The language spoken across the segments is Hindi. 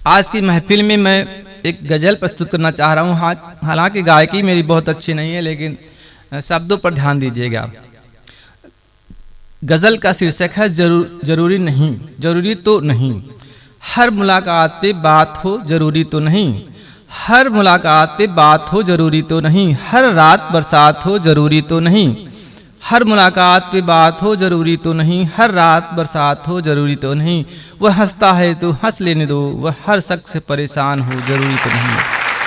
आज की महफिल में मैं एक गज़ल प्रस्तुत करना चाह रहा हूँ। हालांकि गायकी मेरी बहुत अच्छी नहीं है, लेकिन शब्दों पर ध्यान दीजिएगा। गज़ल का शीर्षक है जरूरी नहीं, जरूरी तो नहीं। हर मुलाकात पे बात हो जरूरी तो नहीं, हर मुलाकात पे बात हो जरूरी तो नहीं, हर रात बरसात हो जरूरी तो नहीं, हर मुलाकात पे बात हो जरूरी तो नहीं, हर रात बरसात हो जरूरी तो नहीं। वह हंसता है तो हंस लेने दो, वह हर शख्स परेशान हो जरूरी तो नहीं,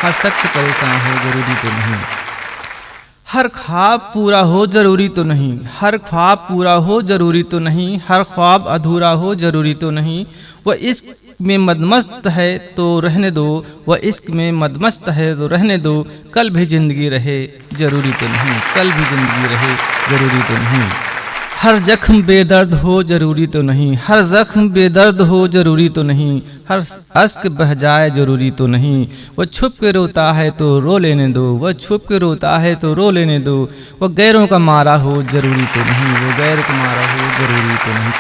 हर शख्स परेशान हो जरूरी तो नहीं। हर ख्वाब पूरा हो जरूरी तो नहीं, हर ख्वाब पूरा हो जरूरी तो नहीं, हर ख्वाब अधूरा हो जरूरी तो नहीं। वह इश्क में मदमस्त है तो रहने दो, वह इश्क में मदमस्त है तो रहने दो, कल भी जिंदगी रहे जरूरी तो नहीं, कल भी जिंदगी रहे जरूरी तो नहीं। हर जख्म बेदर्द हो जरूरी तो नहीं, हर जख्म बेदर्द हो जरूरी तो नहीं, हर अश्क बह जाए जरूरी तो नहीं। वह छुप के रोता है तो रो लेने दो, वह छुप के रोता है तो रो लेने दो, वह गैरों का मारा हो जरूरी तो नहीं, वह गैर का मारा हो जरूरी तो नहीं।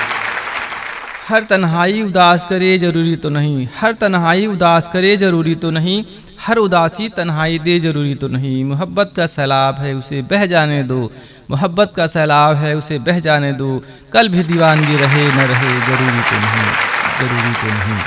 हर तन्हाई उदास करे जरूरी तो नहीं, हर तन्हाई उदास करे जरूरी तो नहीं, हर उदासी तन्हाई दे जरूरी तो नहीं। मोहब्बत का सैलाब है उसे बह जाने दो, मोहब्बत का सैलाब है उसे बह जाने दो, कल भी दीवानगी रहे न रहे जरूरी तो नहीं, जरूरी तो नहीं।